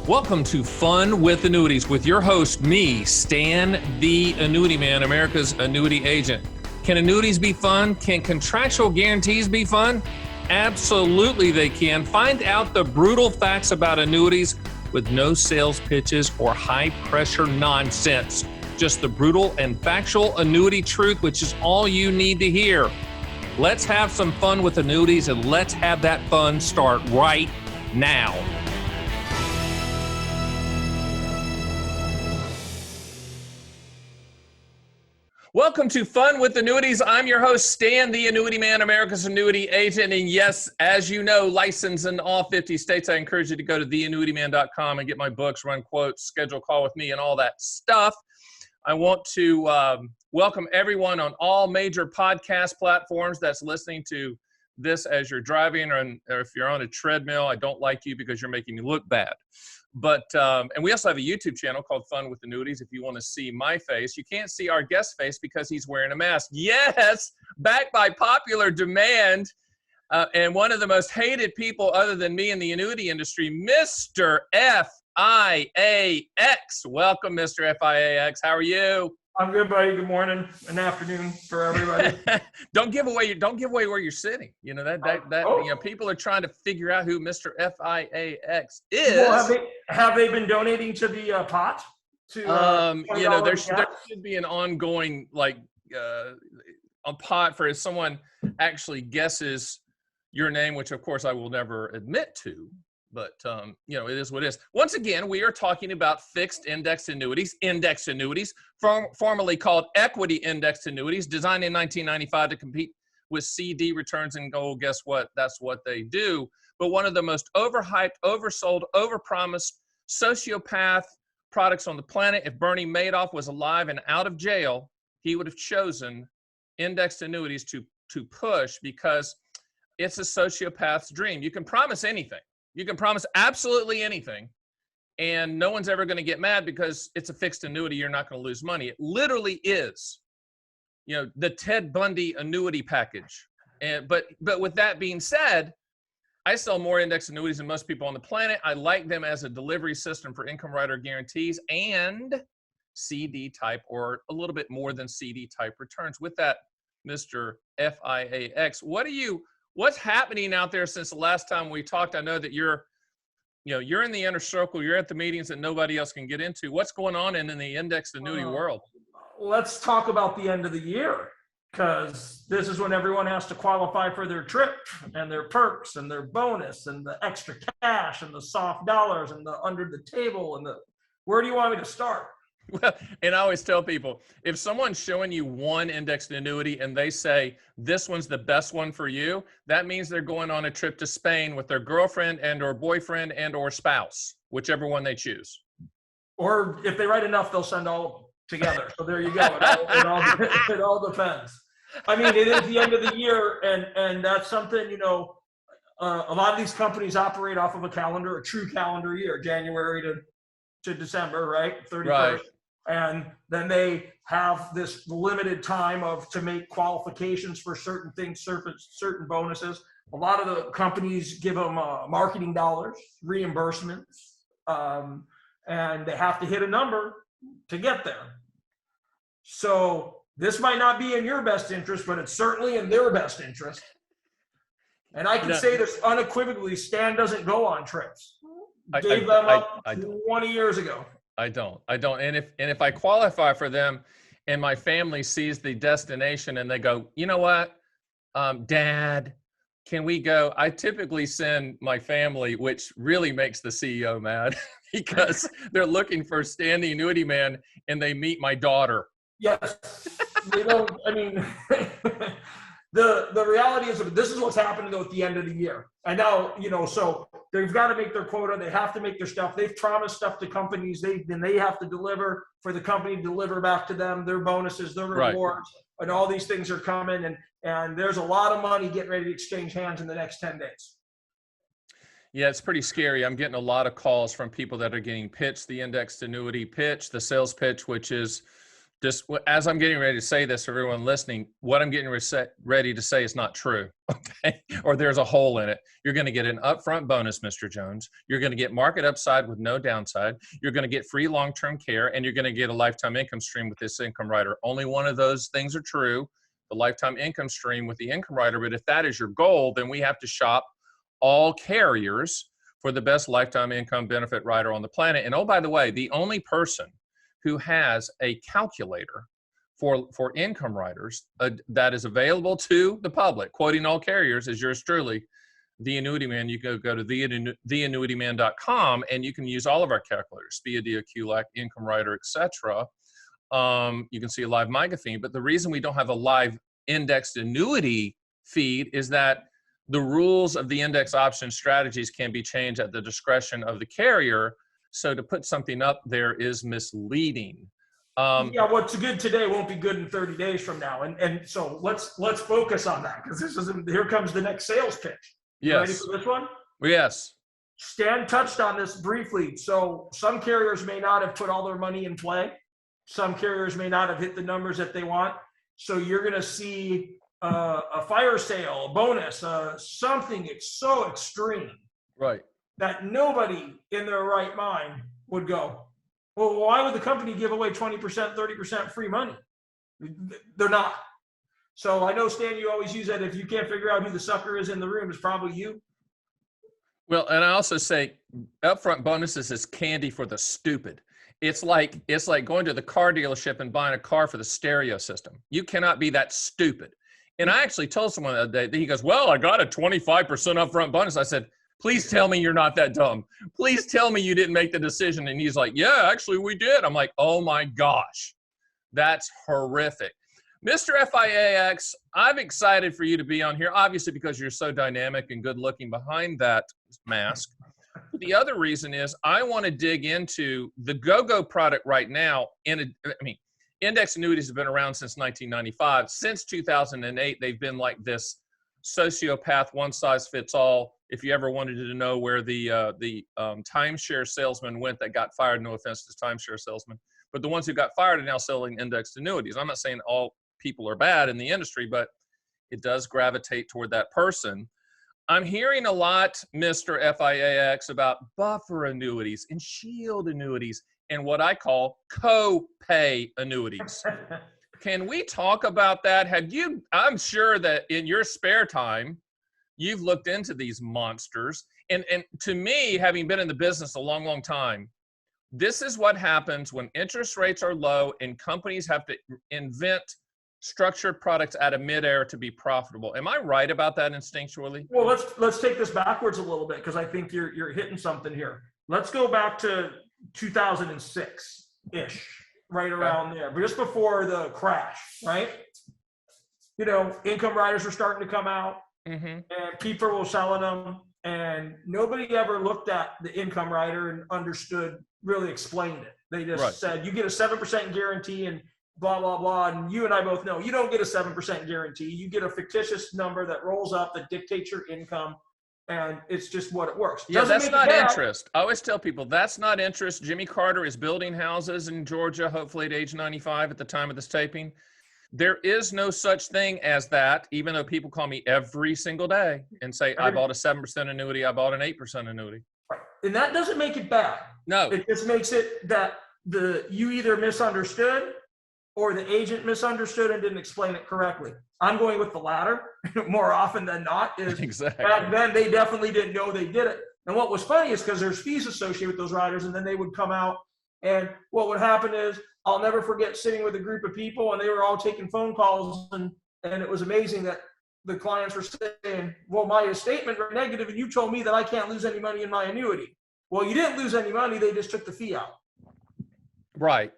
Welcome to Fun with Annuities with your host, me, Stan the Annuity Man, America's annuity agent. Can annuities be fun? Can contractual guarantees be fun? Absolutely they can. Find out the brutal facts about annuities with no sales pitches or high-pressure nonsense. Just the brutal and factual annuity truth, which is all you need to hear. Let's have some fun with annuities, and let's have that fun start right now. Welcome to Fun with Annuities. I'm your host, Stan the Annuity Man, America's annuity agent. And yes, as you know, licensed in all 50 states. I encourage you to go to theannuityman.com and get my books, run quotes, schedule a call with me, and all that stuff. I want to welcome everyone on all major podcast platforms that's listening to this as you're driving or if you're on a treadmill. I don't like you because you're making me look bad. But, and we also have a YouTube channel called Fun with Annuities if you want to see my face. You can't see our guest face because he's wearing a mask. Yes, back by popular demand. And one of the most hated people other than me in the annuity industry, Mr. FIA-X. Welcome, Mr. FIA-X. How are you? I'm good, buddy. Good morning and afternoon for everybody. Don't give away where you're sitting. You know, you know, people are trying to figure out who Mr. FIA-X is. Well, have they been donating to the pot? You know, there should be an ongoing a pot for if someone actually guesses your name, which of course I will never admit to. But, you know, it is what it is. Once again, we are talking about fixed index annuities, formerly called equity indexed annuities, designed in 1995 to compete with CD returns and gold. Guess what? That's what they do. But one of the most overhyped, oversold, overpromised sociopath products on the planet. If Bernie Madoff was alive and out of jail, he would have chosen indexed annuities to push because it's a sociopath's dream. You can promise anything. You can promise absolutely anything, and no one's ever going to get mad because it's a fixed annuity. You're not going to lose money. It literally is, you know, the Ted Bundy annuity package. And but with that being said, I sell more index annuities than most people on the planet. I like them as a delivery system for income rider guarantees and CD type or a little bit more than CD type returns. With that, Mr. FIA-X, what's happening out there since the last time we talked? I know that you're in the inner circle. You're at the meetings that nobody else can get into. What's going on in the indexed annuity world? Let's talk about the end of the year, because this is when everyone has to qualify for their trip and their perks and their bonus and the extra cash and the soft dollars and the under the table and where do you want me to start? Well, and I always tell people, if someone's showing you one indexed annuity and they say, this one's the best one for you, that means they're going on a trip to Spain with their girlfriend and or boyfriend and or spouse, whichever one they choose. Or if they write enough, they'll send all of them together. So there you go. It all depends. I mean, it is the end of the year, and that's something, you know, a lot of these companies operate off of a true calendar year, January to December, right? 31st. Right. And then they have this limited time to make qualifications for certain things, certain bonuses. A lot of the companies give them marketing dollars, reimbursements, and they have to hit a number to get there. So this might not be in your best interest, but it's certainly in their best interest. And I can say this unequivocally, Stan doesn't go on trips. Gave them up 20 years ago. I don't. And if I qualify for them and my family sees the destination and they go, you know what, Dad, can we go? I typically send my family, which really makes the CEO mad because they're looking for Stan the Annuity Man and they meet my daughter. Yes. They don't, I mean, the reality is this is what's happening though at the end of the year. And now, you know, so they've got to make their quota. They have to make their stuff. They've promised stuff to companies. Then they have to deliver for the company to deliver back to them, their bonuses, their rewards, and all these things are coming. And there's a lot of money getting ready to exchange hands in the next 10 days. Yeah, it's pretty scary. I'm getting a lot of calls from people that are getting pitched the indexed annuity pitch, the sales pitch, which is Just as I'm getting ready to say this for everyone listening, what I'm getting ready to say is not true, okay? Or there's a hole in it. You're going to get an upfront bonus, Mr. Jones. You're going to get market upside with no downside. You're going to get free long-term care, and you're going to get a lifetime income stream with this income rider. Only one of those things are true, the lifetime income stream with the income rider. But if that is your goal, then we have to shop all carriers for the best lifetime income benefit rider on the planet. And oh, by the way, the only person who has a calculator for income riders that is available to the public, quoting all carriers, is yours truly, The Annuity Man. You go to theannuityman.com, and you can use all of our calculators, SPIA, QLAC, income rider, etc. You can see a live MIGA feed, but the reason we don't have a live indexed annuity feed is that the rules of the index option strategies can be changed at the discretion of the carrier. So to put something up there is misleading. Yeah, what's good today won't be good in 30 days from now. And so let's focus on that, because here comes the next sales pitch. You ready for this one? Yes. Stan touched on this briefly. So some carriers may not have put all their money in play. Some carriers may not have hit the numbers that they want. So you're going to see a fire sale, a bonus, something so extreme. Right. That nobody in their right mind would go, well, why would the company give away 20%, 30% free money? They're not. So I know, Stan, you always use that. If you can't figure out who the sucker is in the room, it's probably you. Well, and I also say upfront bonuses is candy for the stupid. It's like going to the car dealership and buying a car for the stereo system. You cannot be that stupid. And I actually told someone the other day, he goes, well, I got a 25% upfront bonus. I said, please tell me you're not that dumb. Please tell me you didn't make the decision. And he's like, yeah, actually we did. I'm like, oh my gosh, that's horrific. Mr. FIA-X, I'm excited for you to be on here, obviously because you're so dynamic and good looking behind that mask. The other reason is I want to dig into the go-go product right now. Index annuities have been around since 1995. Since 2008, they've been like this sociopath, one size fits all. If you ever wanted to know where the timeshare salesman went that got fired, no offense to timeshare salesmen, but the ones who got fired are now selling indexed annuities. I'm not saying all people are bad in the industry, but it does gravitate toward that person. I'm hearing a lot, Mr. FIA-X, about buffer annuities and shield annuities and what I call co-pay annuities. Can we talk about that? I'm sure that in your spare time, you've looked into these monsters. And to me, having been in the business a long, long time, this is what happens when interest rates are low and companies have to invent structured products out of midair to be profitable. Am I right about that instinctually? Well, let's take this backwards a little bit, because I think you're hitting something here. Let's go back to 2006-ish, right around there, but just before the crash, right? You know, income riders were starting to come out, and people were selling them, and nobody ever looked at the income rider and understood, really explained it. They just said, you get a 7% guarantee and blah, blah, blah. And you and I both know you don't get a 7% guarantee. You get a fictitious number that rolls up that dictates your income. And it's just what it works. Yeah, that's not interest. I always tell people that's not interest. Jimmy Carter is building houses in Georgia, hopefully at age 95 at the time of this taping. There is no such thing as that, even though people call me every single day and say, I bought a 7% annuity, I bought an 8% annuity. And that doesn't make it bad. No. It just makes it that you either misunderstood or the agent misunderstood and didn't explain it correctly. I'm going with the latter more often than not. Exactly. Back then, they definitely didn't know they did it. And what was funny is because there's fees associated with those riders, and then they would come out, and what would happen is, I'll never forget sitting with a group of people, and they were all taking phone calls, and it was amazing that the clients were saying, well, my statement was negative, and you told me that I can't lose any money in my annuity. Well, you didn't lose any money, they just took the fee out. Right.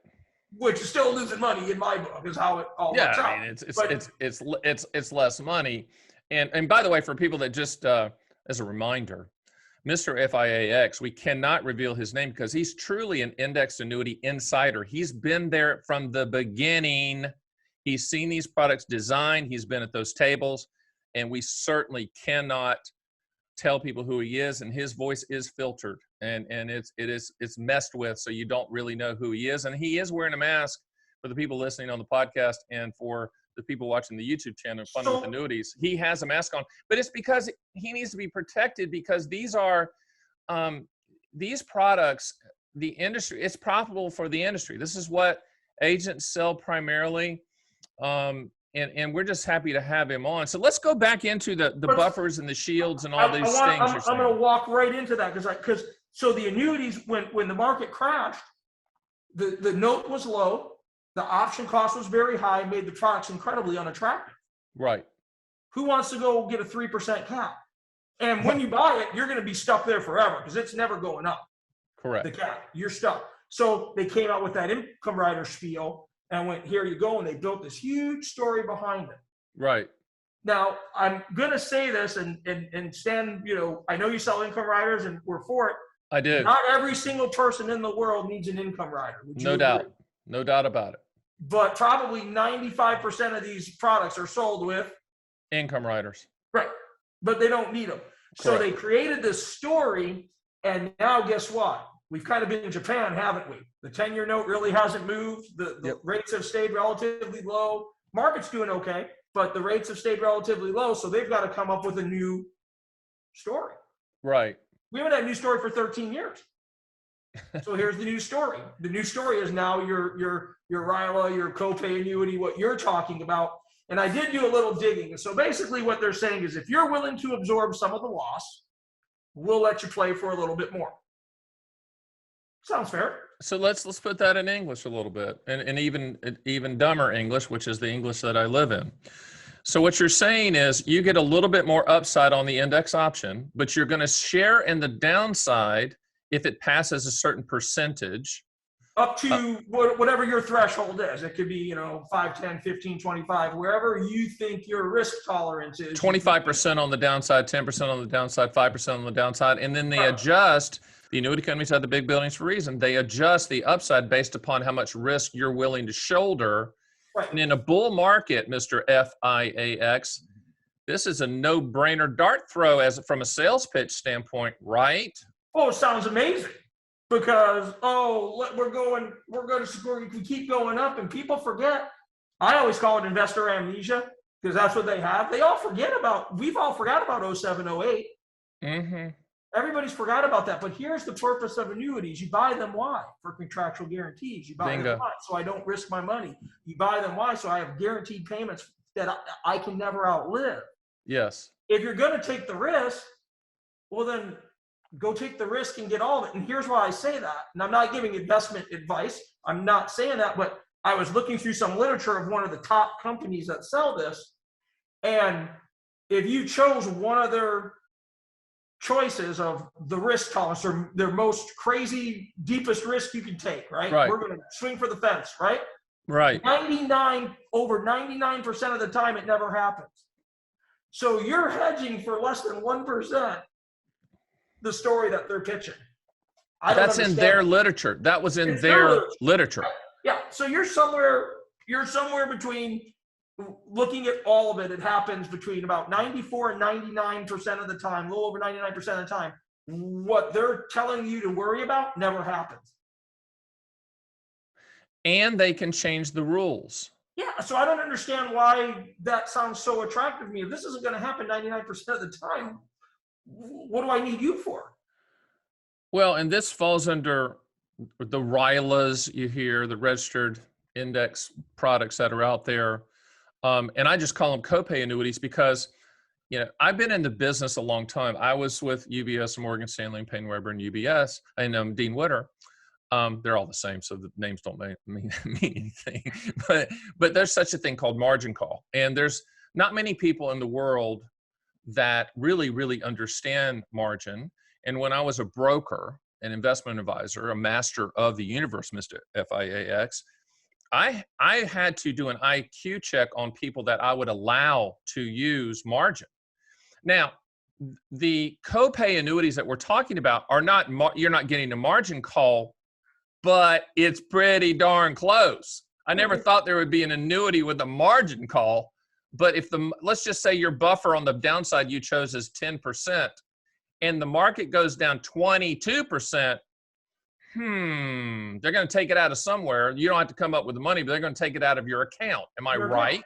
Which is still losing money in my book, is how it all works out. I mean, it's less money. And by the way, for people that just as a reminder, Mr. FIA-X, we cannot reveal his name because he's truly an indexed annuity insider. He's been there from the beginning. He's seen these products designed. He's been at those tables, and we certainly cannot tell people who he is, and his voice is filtered and it's messed with, so you don't really know who he is. And he is wearing a mask for the people listening on the podcast and for the people watching the YouTube channel, Fun with Annuities. He has a mask on, but it's because he needs to be protected, because these are, these products, the industry, it's profitable for the industry. This is what agents sell primarily. And we're just happy to have him on. So let's go back into the buffers and the shields and all these things. I'm going to walk right into that because so the annuities, when the market crashed, the note was low, the option cost was very high, made the products incredibly unattractive. Right. Who wants to go get a 3% cap? And when you buy it, you're going to be stuck there forever because it's never going up. Correct. The cap, you're stuck. So they came out with that income rider spiel and went, here you go. And they built this huge story behind it. Right. Now, I'm going to say this and Stan, I know you sell income riders and we're for it. I do. Not every single person in the world needs an income rider. No doubt. No doubt about it. But probably 95% of these products are sold with income riders. Right. But they don't need them. Correct. So they created this story. And now guess what? We've kind of been in Japan, haven't we? The 10-year note really hasn't moved. The rates have stayed relatively low. Market's doing okay, but the rates have stayed relatively low. So they've got to come up with a new story. Right. We haven't had a new story for 13 years. So here's the new story. The new story is now your RILA, your copay annuity, what you're talking about. And I did do a little digging. And so basically what they're saying is if you're willing to absorb some of the loss, we'll let you play for a little bit more. Sounds fair. So let's put that in English a little bit, and even dumber English, which is the English that I live in. So what you're saying is you get a little bit more upside on the index option, but you're going to share in the downside if it passes a certain percentage. Up to whatever your threshold is. It could be, 5, 10, 15, 25, wherever you think your risk tolerance is. 25% on the downside, 10% on the downside, 5% on the downside. And then they adjust. The annuity companies have the big buildings for a reason. They adjust the upside based upon how much risk you're willing to shoulder. Right. And in a bull market, Mr. FIA-X, this is a no-brainer dart throw from a sales pitch standpoint, right? Oh, it sounds amazing. Because, we're going to keep going up, and people forget. I always call it investor amnesia because that's what they have. We've all forgot about 07, 08. Mm-hmm. Everybody's forgot about that. But here's the purpose of annuities. You buy them why? For contractual guarantees. You buy them why? So I don't risk my money. You buy them why? So I have guaranteed payments that I can never outlive. Yes. If you're going to take the risk, well then go take the risk and get all of it. And here's why I say that. And I'm not giving investment advice. I'm not saying that, but I was looking through some literature of one of the top companies that sell this. And if you chose one of their choices of the risk tolerance or their most crazy, deepest risk you can take, right? We're going to swing for the fence, right? Right. Over 99% of the time, it never happens. So you're hedging for less than 1%. The story that they're pitching. That's in their literature. That was in their literature. Yeah. So you're somewhere between, looking at all of it, it happens between about 94 and 99% of the time, a little over 99% of the time. What they're telling you to worry about never happens. And they can change the rules. Yeah. So I don't understand why that sounds so attractive to me. If this isn't going to happen 99% of the time, what do I need you for? Well, and this falls under the RILAs you hear, the registered index products that are out there. And I just call them copay annuities because, I've been in the business a long time. I was with UBS, Morgan Stanley, and Payne Weber, and UBS, and Dean Witter. They're all the same, so the names don't mean anything. But there's such a thing called margin call. And there's not many people in the world that really, really understand margin. And when I was a broker, an investment advisor, a master of the universe, Mr. FIA-X, I had to do an IQ check on people that I would allow to use margin. Now, the copay annuities that we're talking about are not, you're not getting a margin call, but it's pretty darn close. I never thought there would be an annuity with a margin call. But let's just say your buffer on the downside you chose is 10% and the market goes down 22%, they're going to take it out of somewhere. You don't have to come up with the money, but they're going to take it out of your account. Am I right?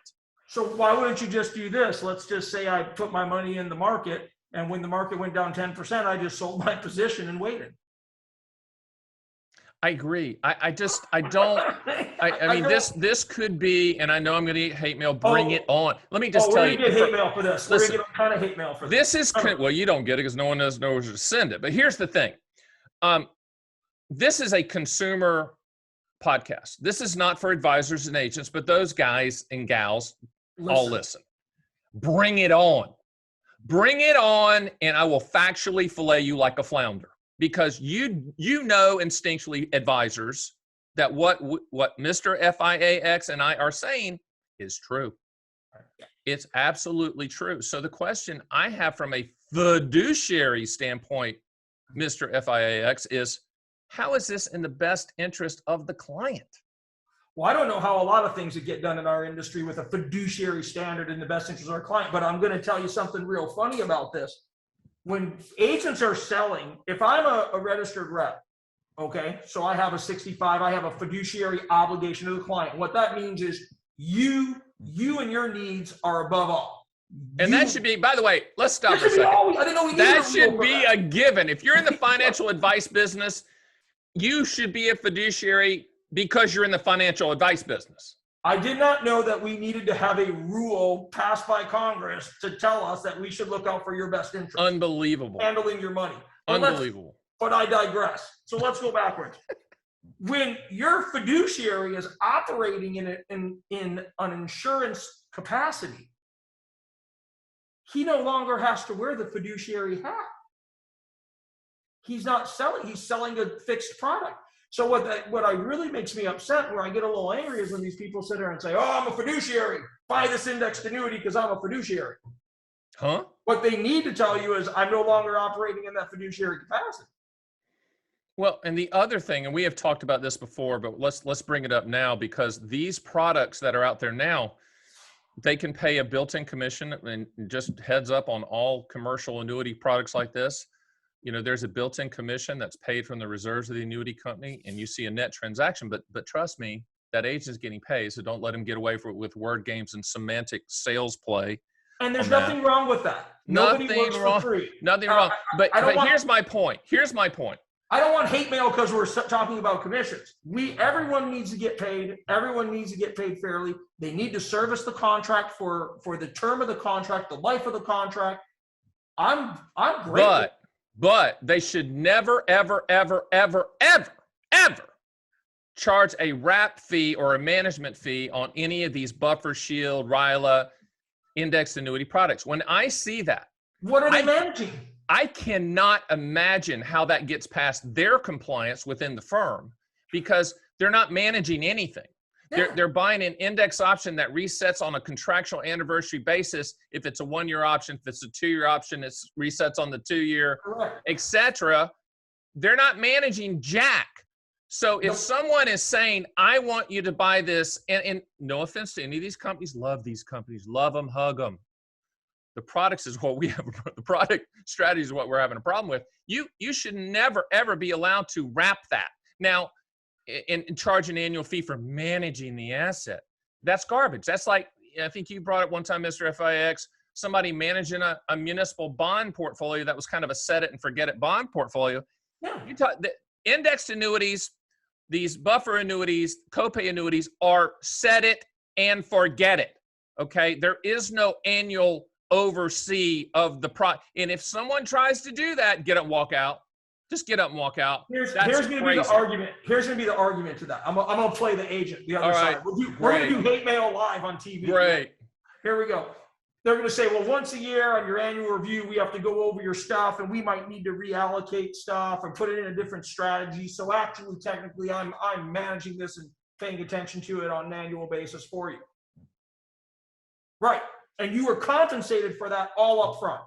So why wouldn't you just do this? Let's just say I put my money in the market, and when the market went down 10%, I just sold my position and waited. I agree. I mean, this could be, and I know I'm going to get hate mail. Bring it on. Let me just tell you. We're going to get hate mail for this. We're going to get kind of hate mail for this. Well, you don't get it because no one knows where to send it. But here's the thing. This is a consumer podcast. This is not for advisors and agents, but those guys and gals all listen. Bring it on. Bring it on, and I will factually fillet you like a flounder. Because you know instinctually, advisors, that what Mr. FIA-X and I are saying is true. It's absolutely true. So the question I have from a fiduciary standpoint, Mr. FIA-X, is how is this in the best interest of the client? Well, I don't know how a lot of things that get done in our industry with a fiduciary standard in the best interest of our client, but I'm going to tell you something real funny about this. When agents are selling, if I'm a registered rep, okay, so I have a 65, I have a fiduciary obligation to the client. What that means is you and your needs are above all. And that should be, by the way, let's stop for a second. I didn't know we that should be a given. If you're in the financial advice business, you should be a fiduciary because you're in the financial advice business. I did not know that we needed to have a rule passed by Congress to tell us that we should look out for your best interest. Unbelievable. Handling your money. Unbelievable. But I digress. So let's go backwards. When your fiduciary is operating in an insurance capacity, he no longer has to wear the fiduciary hat. He's not selling, he's selling a fixed product. So what I really makes me upset, where I get a little angry, is when these people sit there and say, oh, I'm a fiduciary, buy this indexed annuity because I'm a fiduciary. Huh? What they need to tell you is I'm no longer operating in that fiduciary capacity. Well, and the other thing, and we have talked about this before, but let's bring it up now, because these products that are out there now, they can pay a built-in commission. And just heads up on all commercial annuity products like this, you know, there's a built-in commission that's paid from the reserves of the annuity company, and you see a net transaction. But trust me, that agent's getting paid, so don't let him get away with word games and semantic sales play. And there's nothing wrong with that. Nobody works for free. Nothing wrong. But here's my point. Here's my point. I don't want hate mail because we're talking about commissions. Everyone needs to get paid. Everyone needs to get paid fairly. They need to service the contract for the term of the contract, the life of the contract. I'm great. But they should never, ever, ever, ever, ever, ever charge a wrap fee or a management fee on any of these Buffer, Shield, RILA, indexed annuity products. When I see that, what are they managing? I cannot imagine how that gets past their compliance within the firm, because they're not managing anything. Yeah. They're buying an index option that resets on a contractual anniversary basis. If it's a 1-year option, if it's a 2-year option, it resets on the 2-year, etc. They're not managing jack. So if someone is saying, I want you to buy this, and no offense to any of these companies, love these companies, love them, hug them. The products is what we have. The product strategy is what we're having a problem with. You should never, ever be allowed to wrap that. Now, and charge an annual fee for managing the asset. That's garbage. That's like, I think you brought it one time, Mr. FIA-X, somebody managing a municipal bond portfolio that was kind of a set it and forget it bond portfolio. Yeah. The indexed annuities, these buffer annuities, copay annuities are set it and forget it. Okay. There is no annual oversee of the product. And if someone tries to do that, get up and walk out. Just get up and walk out. Here's going to be the argument. Here's going to be the argument to that. I'm going to play the agent, the other side. We're going to do hate mail live on TV. Great. Here we go. They're going to say, well, once a year on your annual review, we have to go over your stuff, and we might need to reallocate stuff and put it in a different strategy. So actually, technically, I'm managing this and paying attention to it on an annual basis for you. Right. And you were compensated for that all up front.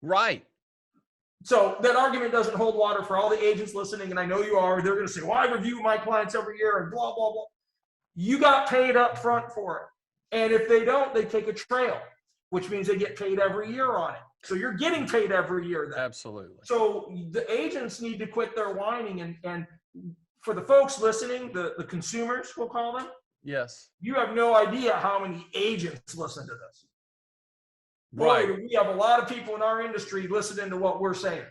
Right. So that argument doesn't hold water for all the agents listening, and I know you are. They're going to say, well, I review my clients every year and blah, blah, blah. You got paid up front for it. And if they don't, they take a trail, which means they get paid every year on it. So you're getting paid every year then. Absolutely. So the agents need to quit their whining, and for the folks listening, the consumers, we'll call them. Yes. You have no idea how many agents listen to this. Boy, Right. we have a lot of people in our industry listening to what we're saying.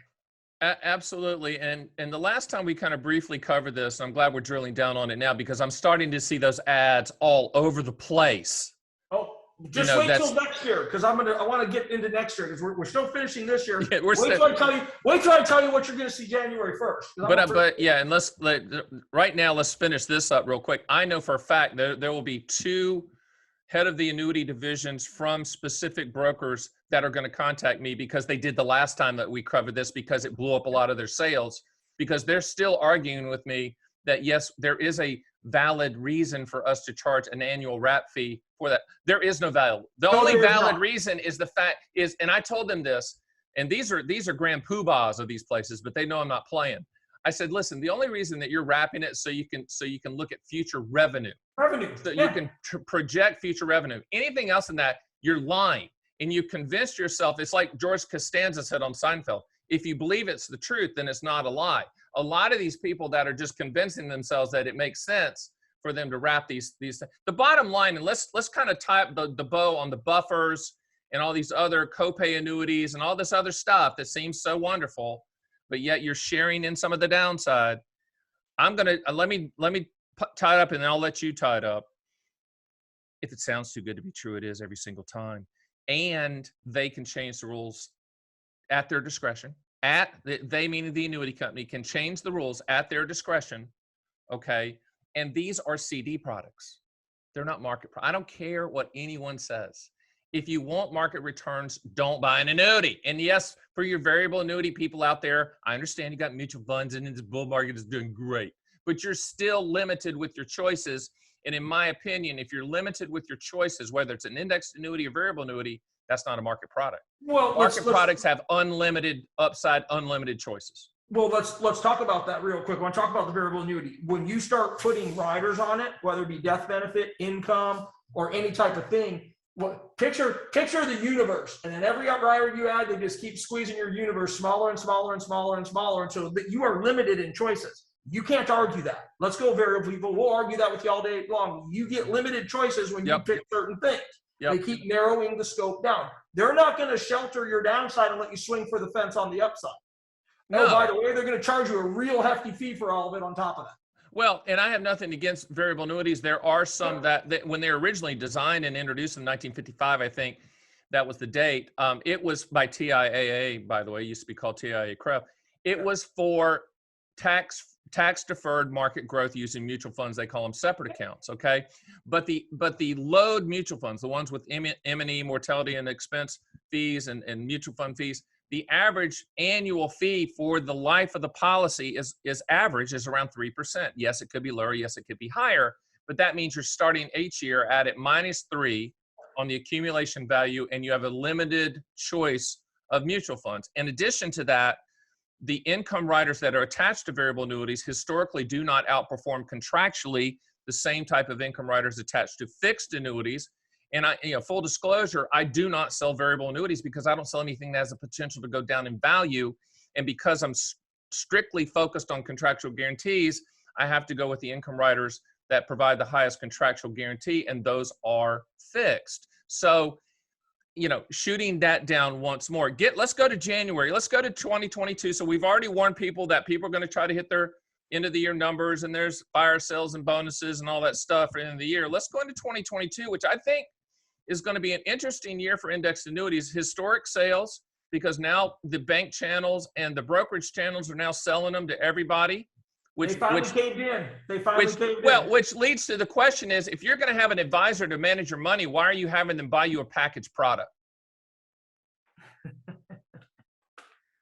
Absolutely. And the last time we kind of briefly covered this, I'm glad we're drilling down on it now because I'm starting to see those ads all over the place. Oh, just wait till next year, because I want to get into next year, because we're still finishing this year. Yeah, wait till I tell you what you're going to see January 1st. But yeah, and right now let's finish this up real quick. I know for a fact there will be 2 head of the annuity divisions from specific brokers that are going to contact me because they did the last time that we covered this, because it blew up a lot of their sales, because they're still arguing with me that yes, there is a valid reason for us to charge an annual wrap fee for that. There is no valid. The only valid reason is the fact is, and I told them this, and these are grand poobahs of these places, but they know I'm not playing. I said, listen, the only reason that you're wrapping it so you can look at future revenue. So you can project future revenue. Anything else than that, you're lying. And you convinced yourself, it's like George Costanza said on Seinfeld, if you believe it's the truth, then it's not a lie. A lot of these people that are just convincing themselves that it makes sense for them to wrap these things. The bottom line, and let's kind of tie up the bow on the buffers and all these other copay annuities and all this other stuff that seems so wonderful, but yet you're sharing in some of the downside. I'm going to, let me tie it up and then I'll let you tie it up. If it sounds too good to be true, it is every single time. And they can change the rules at their discretion. They meaning the annuity company can change the rules at their discretion. Okay. And these are CD products. They're not market. I don't care what anyone says. If you want market returns, don't buy an annuity. And yes, for your variable annuity people out there, I understand you got mutual funds and this bull market is doing great, but you're still limited with your choices. And in my opinion, if you're limited with your choices, whether it's an indexed annuity or variable annuity, that's not a market product. Well, market products have unlimited upside, unlimited choices. Well, let's talk about that real quick. I want to talk about the variable annuity. When you start putting riders on it, whether it be death benefit, income, or any type of thing, picture the universe, and then every rider you add, they just keep squeezing your universe smaller and smaller and smaller and smaller until you are limited in choices. You can't argue that. Let's go variable people. We'll argue that with you all day long. You get limited choices when you pick certain things. They keep narrowing the scope down. They're not going to shelter your downside and let you swing for the fence on the upside. No, by the way, they're going to charge you a real hefty fee for all of it on top of that. Well, and I have nothing against variable annuities. There are some that when they were originally designed and introduced in 1955, I think that was the date. It was by TIAA, by the way, it used to be called TIAA-CREF. It was for tax-deferred market growth using mutual funds. They call them separate accounts, okay? But the load mutual funds, the ones with M&E, mortality and expense fees and mutual fund fees, the average annual fee for the life of the policy is around 3%. Yes, it could be lower. Yes, it could be higher. But that means you're starting each year at -3 on the accumulation value, and you have a limited choice of mutual funds. In addition to that, the income riders that are attached to variable annuities historically do not outperform contractually the same type of income riders attached to fixed annuities. And full disclosure, I do not sell variable annuities because I don't sell anything that has a potential to go down in value. And because I'm strictly focused on contractual guarantees, I have to go with the income riders that provide the highest contractual guarantee, and those are fixed. So, shooting that down once more. Let's go to January. Let's go to 2022. So we've already warned people that people are going to try to hit their end of the year numbers, and there's fire sales and bonuses and all that stuff for the end of the year. Let's go into 2022, which I think is going to be an interesting year for indexed annuities. Historic sales, because now the bank channels and the brokerage channels are now selling them to everybody. They finally caved in. Which leads to the question is, if you're going to have an advisor to manage your money, why are you having them buy you a package product?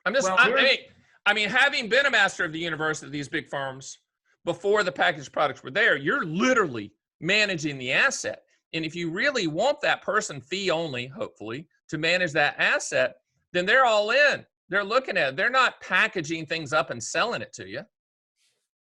Having been a master of the universe of these big firms before the package products were there, you're literally managing the asset. And if you really want that person fee only, hopefully, to manage that asset, then they're all in. They're looking at it. They're not packaging things up and selling it to you.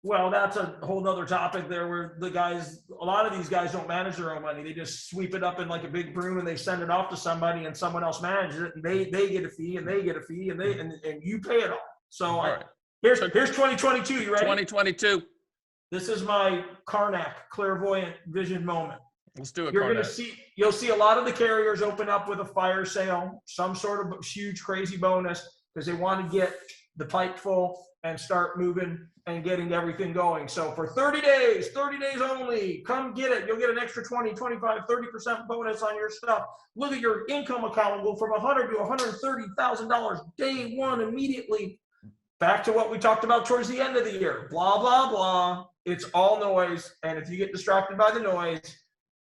Well, that's a whole nother topic there where a lot of these guys don't manage their own money. They just sweep it up in like a big broom and they send it off to somebody and someone else manages it and they get a fee and they get a fee and and you pay it all. So All right. here's 2022. You ready? 2022. This is my Karnak clairvoyant vision moment. Let's do it. You'll see a lot of the carriers open up with a fire sale, some sort of huge crazy bonus because they want to get the pipe full and start moving and getting everything going. So for 30 days only, come get it. You'll get an extra 20, 25, 30% bonus on your stuff. Look at your income account will go from $100,000 to $130,000 day one immediately. Back to what we talked about towards the end of the year. Blah, blah, blah. It's all noise. And if you get distracted by the noise,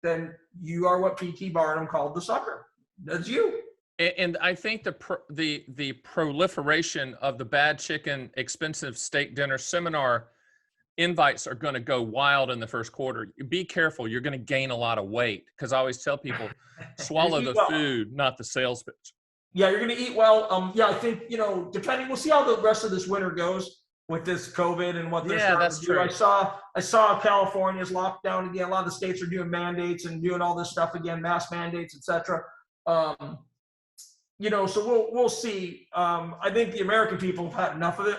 then you are what P.T. Barnum called the sucker. That's you. And I think the proliferation of the bad chicken, expensive steak dinner seminar invites are going to go wild in the first quarter. Be careful. You're going to gain a lot of weight because I always tell people, swallow the food, not the sales pitch. Yeah, you're going to eat well. Yeah, I think, depending, we'll see how the rest of this winter goes with this COVID and what they're starting to do. True. I saw California's locked down again. A lot of the states are doing mandates and doing all this stuff again, mass mandates, etc. So we'll see. I think the American people have had enough of it,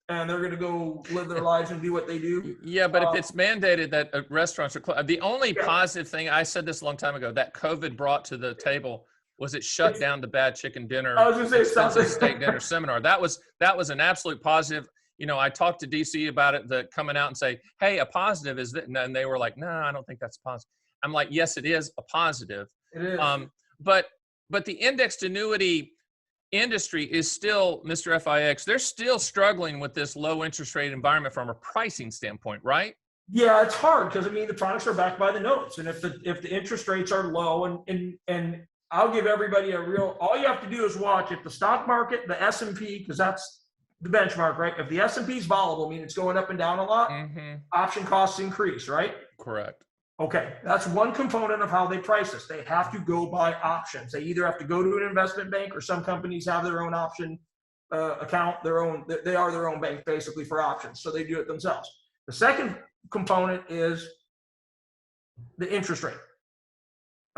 and they're going to go live their lives and do what they do. Yeah, but if it's mandated that restaurants are closed, the only positive thing, I said this a long time ago, that COVID brought to the table was it shut down the bad chicken dinner, I was going to say something. steak dinner seminar. That was an absolute positive. I talked to DC about it, coming out and say, hey, a positive is that, and they were like, no, I don't think that's positive. I'm like, yes, it is a positive. It is. But the indexed annuity industry is still, Mr. FIA-X, they're still struggling with this low interest rate environment from a pricing standpoint, right? Yeah, it's hard because the products are backed by the notes, and if the interest rates are low, and I'll give everybody all you have to do is watch if the stock market, the S&P, because that's the benchmark, right? If the S&P is volatile, meaning it's going up and down a lot, option costs increase, right? Correct. Okay, that's one component of how they price this. They have to go by options. They either have to go to an investment bank, or some companies have their own option account, they are their own bank basically for options. So they do it themselves. The second component is the interest rate.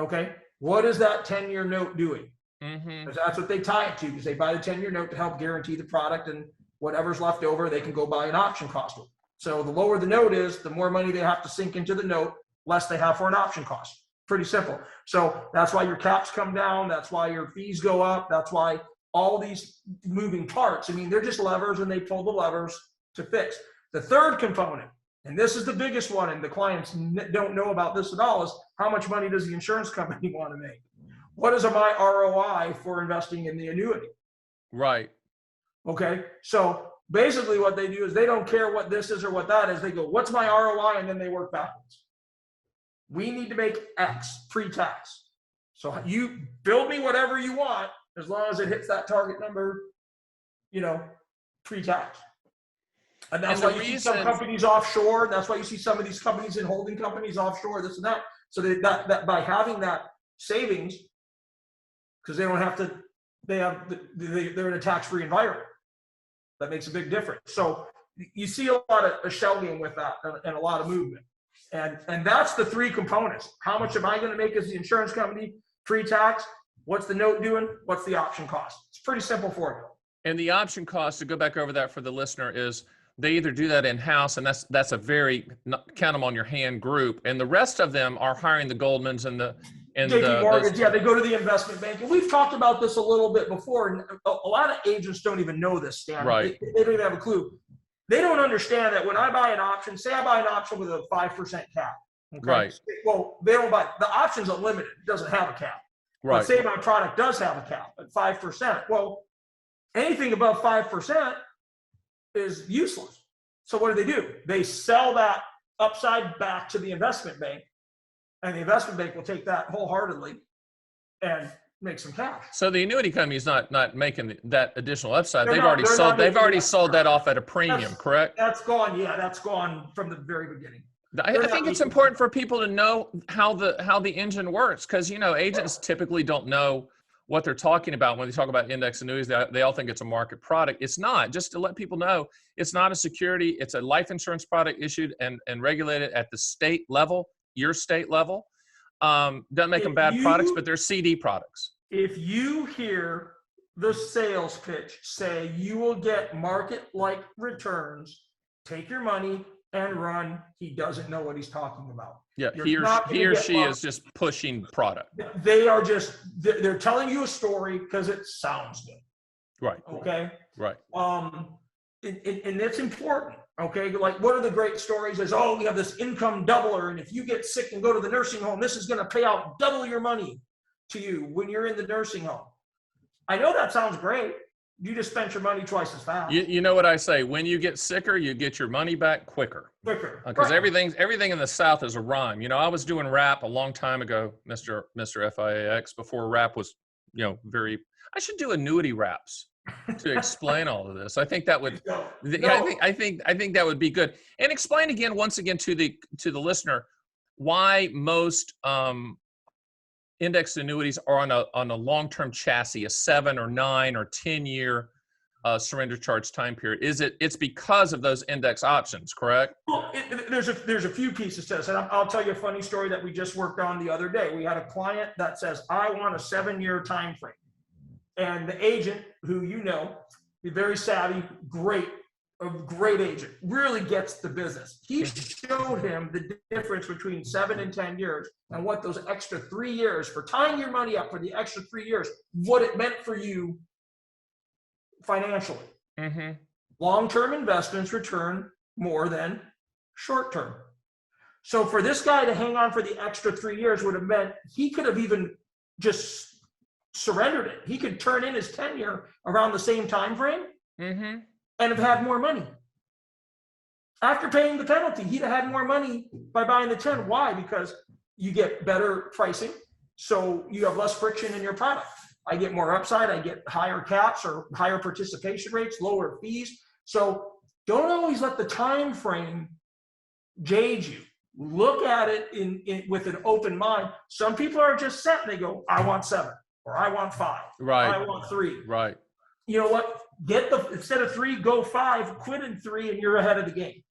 Okay, what is that 10-year note doing? Because that's what they tie it to, because they buy the 10-year note to help guarantee the product, and whatever's left over, they can go buy an option cost with. So the lower the note is, the more money they have to sink into the note, less they have for an option cost. Pretty simple. So that's why your caps come down. That's why your fees go up. That's why all these moving parts, they're just levers, and they pull the levers to fix. The third component, and this is the biggest one, and the clients don't know about this at all, is how much money does the insurance company want to make? What is my ROI for investing in the annuity? Right. Okay. So basically what they do is they don't care what this is or what that is. They go, what's my ROI? And then they work backwards. We need to make X pre-tax. So you build me whatever you want, as long as it hits that target number, pre-tax. And that's why you see some companies offshore. That's why you see some of these companies in holding companies offshore, this and that. So that by having that savings, because they don't have to, they're in a tax-free environment. That makes a big difference. So you see a lot of a shell game with that, and a lot of movement. And that's the three components. How much am I going to make as the insurance company pre-tax? What's the note doing? What's the option cost? It's pretty simple formula. And the option cost, to go back over that for the listener, is they either do that in-house, and that's a very count them on your hand group, and the rest of them are hiring the Goldmans and JP Morgan. Yeah, they go to the investment bank, and we've talked about this a little bit before. And a lot of agents don't even know this, Stan. Right. They don't even have a clue. They don't understand that when I buy an option, say I buy an option with a 5% cap. Okay? Right. Well, they don't buy the option's unlimited. It doesn't have a cap. Right. But say my product does have a cap at 5%. Well, anything above 5% is useless. So what do? They sell that upside back to the investment bank, and the investment bank will take that wholeheartedly and make some cash. So the annuity company is not making that additional upside. They've already sold that off at a premium, correct? That's gone. Yeah, that's gone from the very beginning. I think it's important for people to know how the engine works, because agents typically don't know what they're talking about when they talk about index annuities. They all think it's a market product. It's not. Just to let people know, it's not a security. It's a life insurance product issued and regulated at the state level, your state level. Doesn't make them bad products, but they're CD products. If you hear the sales pitch say you will get market-like returns, take your money and run, he doesn't know what he's talking about. Yeah, he or she is just pushing product. They are just, they're telling you a story because it sounds good. Right. Okay. Right. And that's important. Okay. Like, what are the great stories is, oh, we have this income doubler, and if you get sick and go to the nursing home, this is going to pay out double your money to you when you're in the nursing home. I know that sounds great. You just spent your money twice as fast. You know what I say? When you get sicker, you get your money back quicker. Quicker. Because everything in the South is a rhyme. You know, I was doing rap a long time ago, Mr. FIA-X, before rap was, you know, I should do annuity raps to explain all of this. I think that would, I think that would be good. And explain again, once again, to the listener, why most index annuities are on a long-term chassis, a 7 or 9 or 10-year surrender charge time period. It's because of those index options, correct? Well, there's a few pieces to this, and I'll tell you a funny story that we just worked on the other day. We had a client that says, I want a 7-year time frame. And the agent, who you know, very savvy, a great agent, really gets the business. He showed him the difference between 7 and 10 years and what those extra 3 years for tying your money up for the extra 3 years, what it meant for you financially. Mm-hmm. Long-term investments return more than short-term. So for this guy to hang on for the extra 3 years would have meant he could have even just surrendered it. He could turn in his tenure around the same time frame. Mm-hmm. And have had more money. After paying the penalty, he'd have had more money by buying the 10. Why? Because you get better pricing, so you have less friction in your product. I get more upside, I get higher caps or higher participation rates, lower fees. So don't always let the time frame jade you. Look at it with an open mind. Some people are just set and they go, I want 7, or I want 5, right. I want 3. Right. You know what? Instead of 3, go 5, quit in 3, and you're ahead of the game.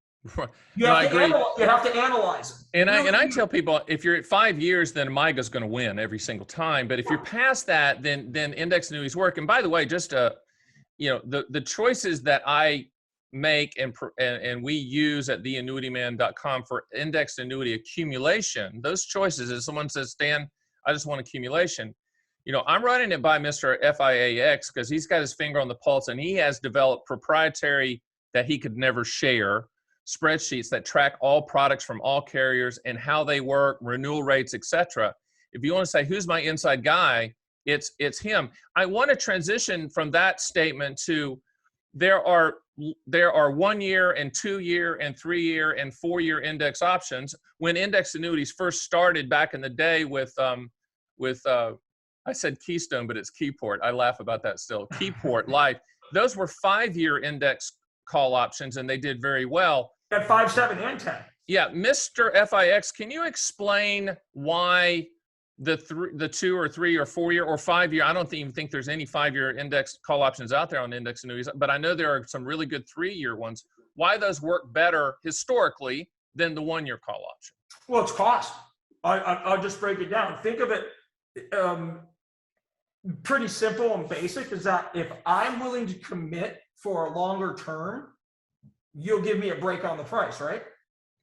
You have to analyze it. And I tell people, if you're at 5 years, then MIGA's going to win every single time. But if you're past that, then index annuities work. And by the way, just the choices that I make and we use at theannuityman.com for indexed annuity accumulation, those choices, as someone says, Dan, I just want accumulation. You know, I'm running it by Mr. FIA-X because he's got his finger on the pulse, and he has developed proprietary that he could never share spreadsheets that track all products from all carriers and how they work, renewal rates, etc. If you want to say, who's my inside guy, it's him. I want to transition from that statement to there are 1 year and 2 year and 3 year and 4 year index options. When index annuities first started back in the day with I said Keystone, but it's Keyport. I laugh about that still. Keyport Life. Those were 5-year index call options, and they did very well. At 5, 7, and 10. Yeah, Mr. FIX, can you explain why the 2 or 3 or 4 year or 5 year? I don't even think there's any 5-year index call options out there on index annuities, but I know there are some really good 3-year ones. Why those work better historically than the 1-year call option? Well, it's cost. I'll just break it down. Think of it. Pretty simple and basic is that if I'm willing to commit for a longer term, you'll give me a break on the price, right?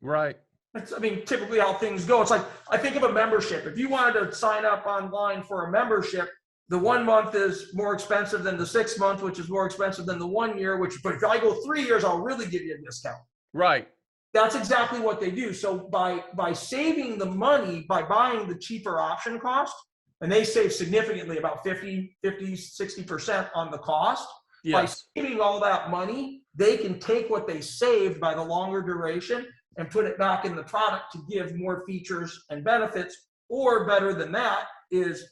Right. That's, typically how things go. It's like, I think of a membership. If you wanted to sign up online for a membership, the 1 month is more expensive than the 6 month, which is more expensive than the 1 year, but if I go 3 years, I'll really give you a discount. Right. That's exactly what they do. So by saving the money, by buying the cheaper option cost, and they save significantly about 50, 60% on the cost. Yes. By saving all that money, they can take what they saved by the longer duration and put it back in the product to give more features and benefits, or better than that is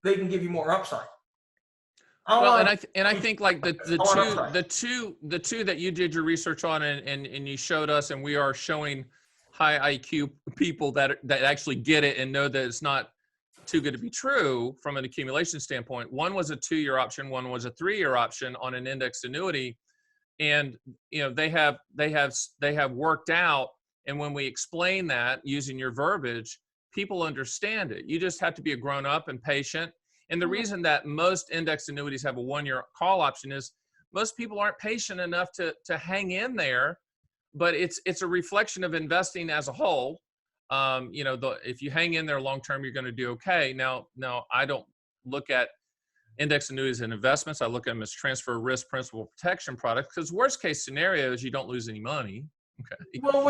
they can give you more upside. Well, and I think like the two that you did your research on and you showed us, and we are showing high IQ people that actually get it and know that it's not too good to be true from an accumulation standpoint. One was a 2-year option, one was a 3-year option on an indexed annuity. And, they have worked out. And when we explain that using your verbiage, people understand it. You just have to be a grown up and patient. And the reason that most indexed annuities have a 1-year call option is most people aren't patient enough to hang in there, but it's a reflection of investing as a whole. If you hang in there long-term, you're going to do okay. Now I don't look at index annuities and investments. I look at them as transfer risk principal protection products, because worst case scenario is you don't lose any money. Okay. Well,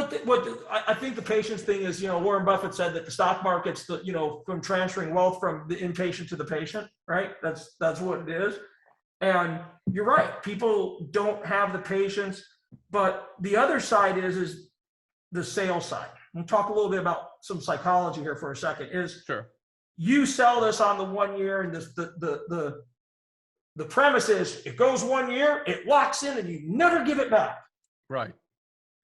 I think the patience thing is, Warren Buffett said that the stock market's from transferring wealth from the inpatient to the patient, right? That's what it is. And you're right. People don't have the patience, but the other side is the sales side. We'll talk a little bit about some psychology here for a second. Sure. You sell this on the 1 year, and the premise is it goes 1 year, it locks in, and you never give it back. Right.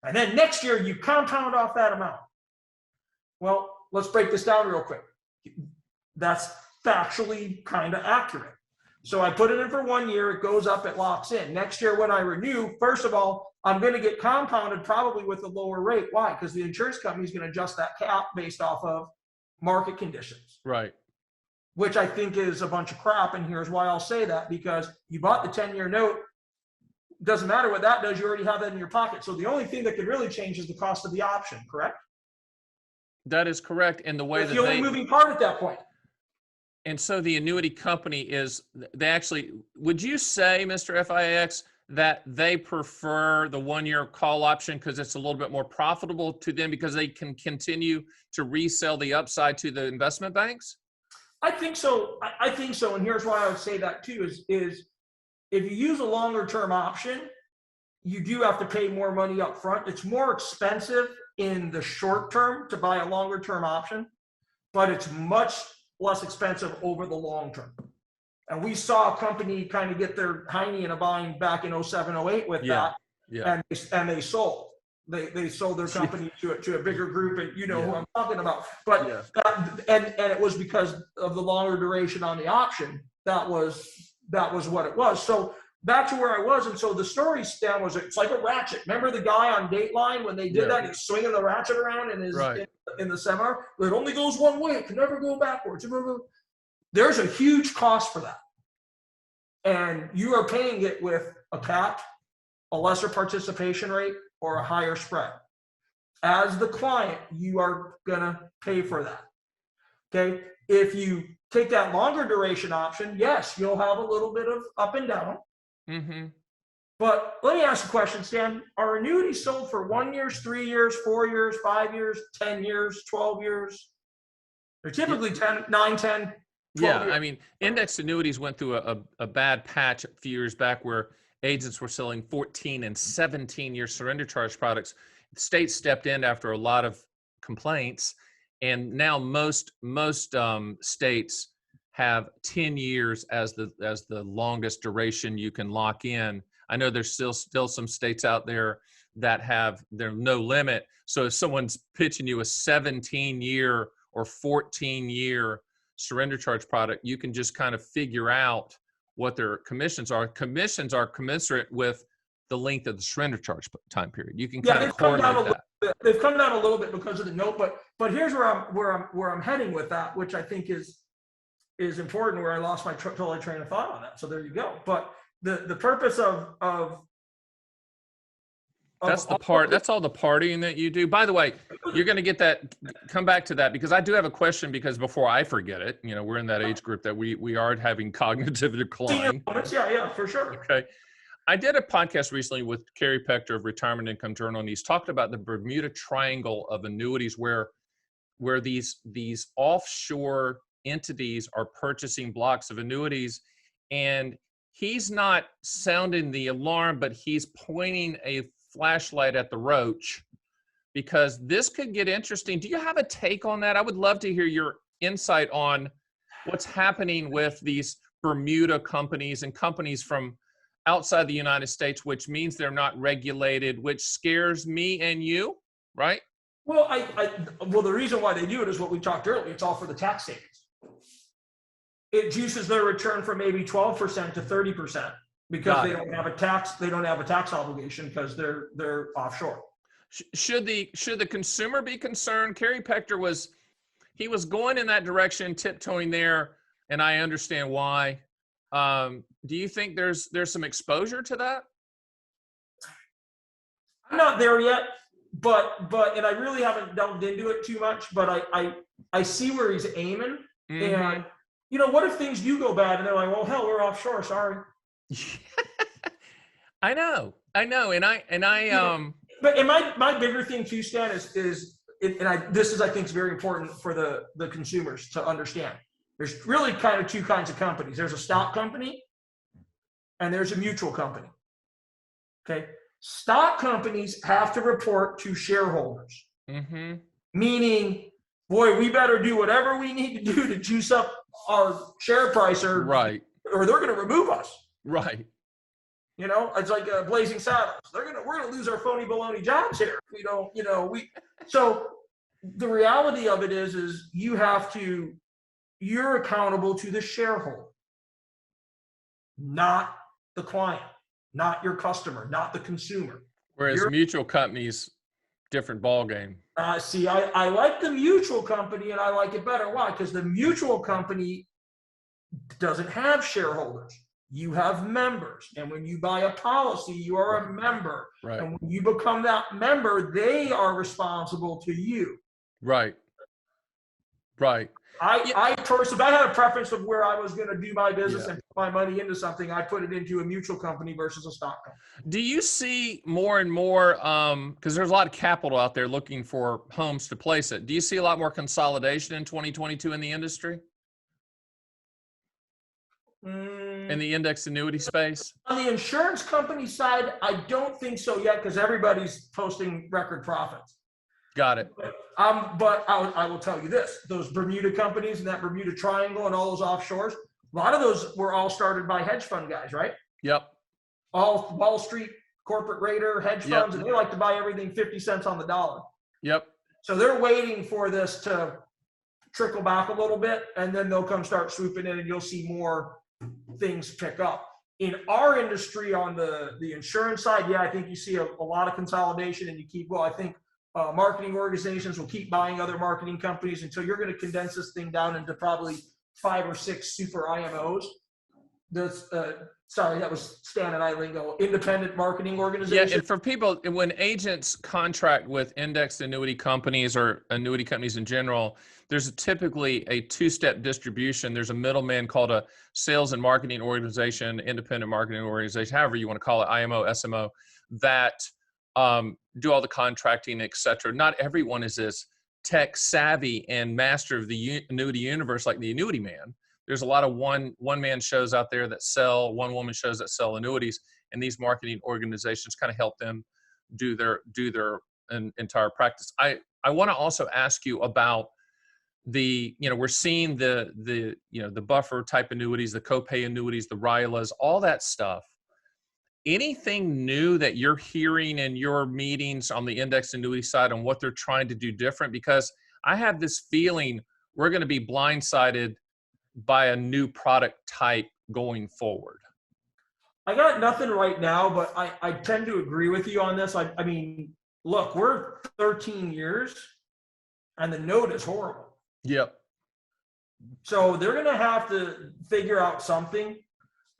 And then next year you compound off that amount. Well, let's break this down real quick. That's factually kind of accurate. So I put it in for 1 year, it goes up, it locks in. Next year when I renew, first of all, I'm going to get compounded probably with a lower rate. Why? Because the insurance company is going to adjust that cap based off of market conditions. Right. Which I think is a bunch of crap. And here's why I'll say that: because you bought the 10-year note. Doesn't matter what that does, you already have that in your pocket. So the only thing that could really change is the cost of the option, correct? That is correct. And the way That's the only moving part at that point. And so the annuity company would you say, Mr. FIA-X, that they prefer the 1-year call option because it's a little bit more profitable to them because they can continue to resell the upside to the investment banks? I think so. I think so. And here's why I would say that too is if you use a longer term option, you do have to pay more money up front. It's more expensive in the short term to buy a longer term option, but it's much less expensive over the long term. And we saw a company kind of get their hiney in a bind back in 07, 08 with that. Yeah. And they sold. They sold their company to a bigger group, and who I'm talking about. But and it was because of the longer duration on the option. That was what it was. So back to where I was. And so the story, Stan, was it's like a ratchet. Remember the guy on Dateline when they did that? He's swinging the ratchet around in the seminar. It only goes one way. It can never go backwards. There's a huge cost for that. And you are paying it with a cap, a lesser participation rate, or a higher spread. As the client, you are going to pay for that. Okay. If you take that longer duration option, yes, you'll have a little bit of up and down. Mm-hmm. But let me ask you a question, Stan. Are annuities sold for 1 year, 3 years, 4 years, 5 years, 10 years, 12 years? They're typically 9, 10, 12 years. I mean, indexed annuities went through a bad patch a few years back where agents were selling 14 and 17-year surrender charge products. The state stepped in after a lot of complaints, and now most states have 10 years as the longest duration you can lock in. I know there's still some states out there that have no limit. So if someone's pitching you a 17-year or 14-year surrender charge product, you can just kind of figure out what their commissions are. Commissions are commensurate with the length of the surrender charge time period. You can kind of correlate that. They've come down a little bit because of the note, but here's where I'm heading with that, which I think is important. Where I lost my totally train of thought on that. So there you go. But the purpose of that's all the partying that you do. By the way, you're going to get that. Come back to that because I do have a question. Because before I forget it, we're in that age group that we are having cognitive decline. Yeah, for sure. Okay. I did a podcast recently with Kerry Pector of Retirement Income Journal, and he's talked about the Bermuda Triangle of annuities, where these offshore entities are purchasing blocks of annuities, and he's not sounding the alarm, but he's pointing a flashlight at the roach because this could get interesting. Do you have a take on that? I would love to hear your insight on what's happening with these Bermuda companies and companies from outside the United States, which means they're not regulated, which scares me and you, right? Well, well, the reason why they do it is what we talked earlier. It's all for the tax savings. it juices their return from maybe 12% to 30% because they don't have a tax obligation because they're offshore. Should the consumer be concerned? Kerry Pector was going in that direction, tiptoeing there, and I understand why. Do you think there's some exposure to that? I'm not there yet, but and I really haven't delved into it too much, but I see where he's aiming. And what if things do go bad and they're like, well, hell, we're offshore, sorry. I know, and I But my bigger thing too, Stan, this is I think is very important for the consumers to understand. There's really kind of two kinds of companies. There's a stock company and there's a mutual company. Okay. Stock companies have to report to shareholders, meaning, boy, we better do whatever we need to do to juice up our share price, or they're going to remove us. Right. It's like Blazing Saddles. We're going to lose our phony baloney jobs here. We don't, So the reality of it is you're accountable to the shareholder, not the client, not your customer, not the consumer. Whereas mutual companies, different ball game. See, I like the mutual company and I like it better. Why? Because the mutual company doesn't have shareholders. You have members. And when you buy a policy, you are a member. Right. And when you become that member, they are responsible to you. Right. I personally, I had a preference of where I was going to do my business and put my money into something. I put it into a mutual company versus a stock company. Do you see more and more, because there's a lot of capital out there looking for homes to place it. Do you see a lot more consolidation in 2022 in the industry? In the index annuity space? On the insurance company side, I don't think so yet because everybody's posting record profits. Got it. But I will tell you this: those Bermuda companies and that Bermuda Triangle and all those offshores, a lot of those were all started by hedge fund guys, right? Yep. All Wall Street corporate raider hedge funds, and they like to buy everything 50 cents on the dollar. Yep. So they're waiting for this to trickle back a little bit, and then they'll come start swooping in, and you'll see more things pick up. In our industry, on the insurance side, I think you see a lot of consolidation, and I think marketing organizations will keep buying other marketing companies until you're going to condense this thing down into probably 5 or 6 super IMOs. Sorry, that was Stan and I lingo. Independent marketing organizations. Yeah, and for people, when agents contract with indexed annuity companies or annuity companies in general, there's typically a 2-step distribution. There's a middleman called a sales and marketing organization, independent marketing organization, however you want to call it, IMO, SMO, that do all the contracting, et cetera. Not everyone is as tech savvy and master of the annuity universe like the annuity man. There's a lot of one-man shows out there that sell, one-woman shows that sell annuities, and these marketing organizations kind of help them do their entire practice. I want to also ask you about we're seeing the buffer type annuities, the copay annuities, the RILAs, all that stuff. Anything new that you're hearing in your meetings on the index annuity side on what they're trying to do different? Because I have this feeling we're going to be blindsided by a new product type going forward. I got nothing right now, but I tend to agree with you on this. I mean, look, we're 13 years and the note is horrible. Yep. So they're going to have to figure out something.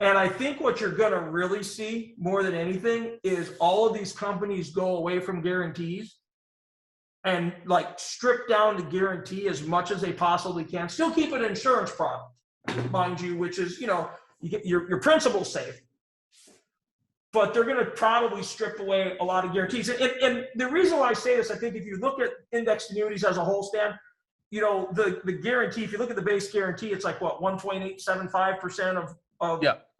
And I think what you're going to really see more than anything is all of these companies go away from guarantees and strip down the guarantee as much as they possibly can. Still keep an insurance product, mind you, which is, you get your principal safe. But they're going to probably strip away a lot of guarantees. And the reason why I say this, I think if you look at indexed annuities as a whole, Stan, the guarantee, if you look at the base guarantee, it's like what, 1.875% of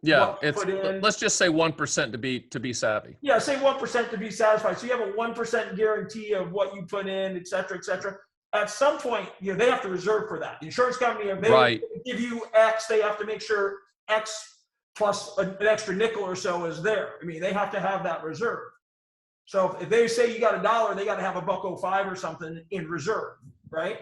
let's just say 1% to be savvy. Yeah, say 1% to be satisfied. So you have a 1% guarantee of what you put in, et cetera, et cetera. At some point, they have to reserve for that. The insurance company, if they give you X, they have to make sure X plus an extra nickel or so is there. I mean, they have to have that reserve. So if they say you got $1, they got to have $1.05 or something in reserve, right?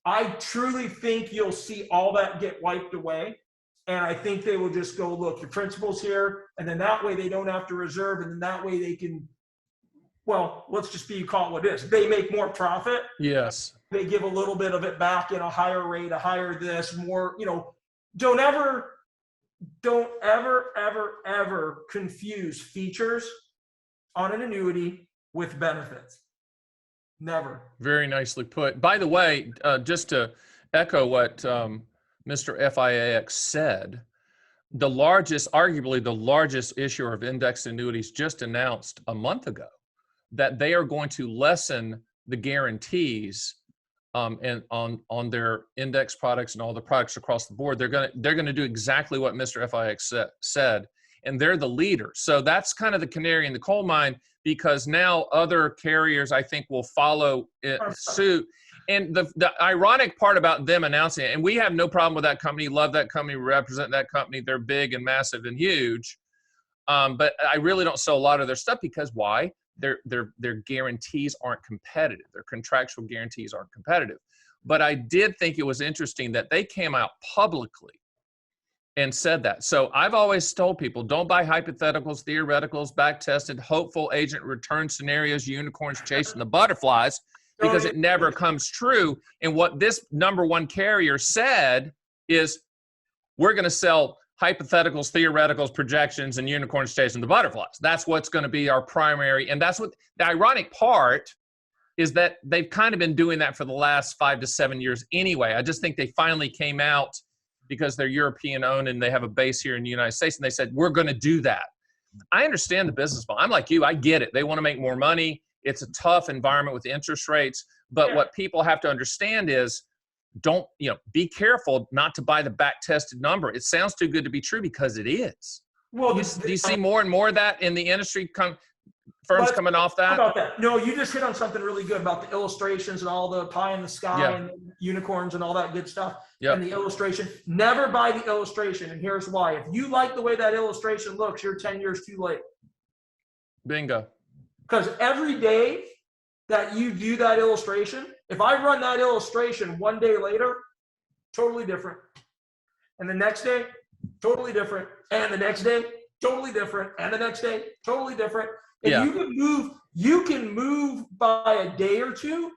I truly think you'll see all that get wiped away. And I think they will just go, look, your principal's here. And then that way they don't have to reserve. And then that way they can, well, let's just call it what it is. They make more profit. Yes. They give a little bit of it back in a higher rate, a higher this, more, don't ever, ever confuse features on an annuity with benefits. Never. Very nicely put. By the way, just to echo what Mr. FIA-X said, arguably the largest issuer of indexed annuities just announced a month ago that they are going to lessen the guarantees and on their index products and all the products across the board. They're going to do exactly what Mr. FIA-X said, and they're the leader. So that's kind of the canary in the coal mine, because now other carriers, I think, will follow suit. And the ironic part about them announcing it, and we have no problem with that company, love that company, represent that company. They're big and massive and huge. But I really don't sell a lot of their stuff because why? Their guarantees aren't competitive. Their contractual guarantees aren't competitive. But I did think it was interesting that they came out publicly and said that. So I've always told people, don't buy hypotheticals, theoreticals, back-tested, hopeful agent return scenarios, unicorns chasing the butterflies, because it never comes true. And what this number one carrier said is, we're going to sell hypotheticals, theoreticals, projections, and unicorns chasing the butterflies. That's what's going to be our primary. And that's what the ironic part is, that they've kind of been doing that for the last 5 to 7 years anyway. I just think they finally came out because they're European owned and they have a base here in the United States. And they said, we're going to do that. I understand the business model. I'm like you, I get it. They want to make more money. It's a tough environment with interest rates. But what people have to understand is, be careful not to buy the back-tested number. It sounds too good to be true, because it is. Well, do you see more and more of that in the industry? Firms coming off that? How about that? No, you just hit on something really good about the illustrations and all the pie in the sky and unicorns and all that good stuff. And the illustration. Never buy the illustration. And here's why. If you like the way that illustration looks, you're 10 years too late. Bingo. Because every day that you view that illustration, if I run that illustration one day later, totally different. And the next day, totally different. And the next day, totally different. And the next day, totally different. And you can move by a day or two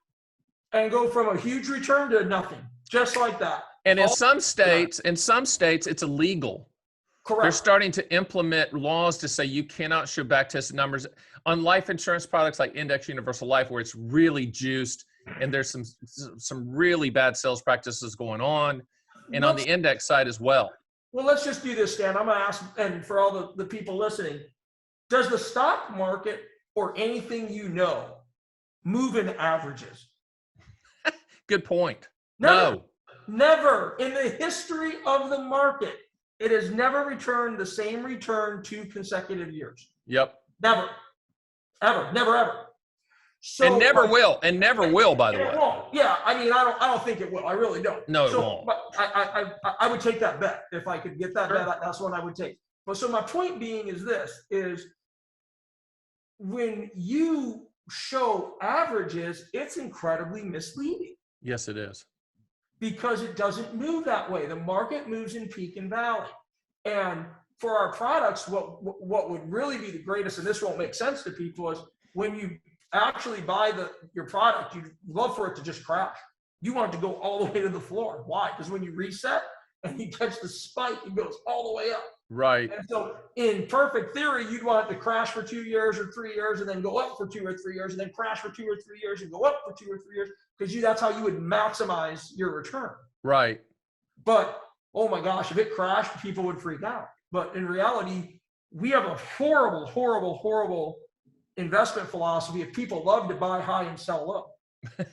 and go from a huge return to nothing, just like that. And in some states, it's illegal. Correct. They're starting to implement laws to say you cannot show back-tested numbers on life insurance products like Index Universal Life, where it's really juiced, and there's some really bad sales practices going on, and on the index side as well. Well, let's just do this, Stan. I'm going to ask, and for all the people listening, does the stock market or anything move in averages? Good point. No. Never. In the history of the market, it has never returned the same return 2 consecutive years. Yep. Never. Ever. Never, ever. So, and never will. And never will, by the way. It won't. Yeah. I mean, I don't think it will. I really don't. No, it won't. But I would take that bet. If I could get that bet, that's what I would take. But so my point being is this, is when you show averages, it's incredibly misleading. Yes, it is. Because it doesn't move that way. The market moves in peak and valley. And for our products, what would really be the greatest, and this won't make sense to people, is when you actually buy your product, you'd love for it to just crash. You want it to go all the way to the floor. Why? Because when you reset and you catch the spike, it goes all the way up. Right. And so in perfect theory, you'd want it to crash for 2 years or 3 years and then go up for 2 or 3 years and then crash for 2 or 3 years and go up for 2 or 3 years, because that's how you would maximize your return. Right. But, oh my gosh, if it crashed, people would freak out. But in reality, we have a horrible, horrible, horrible investment philosophy of people love to buy high and sell low.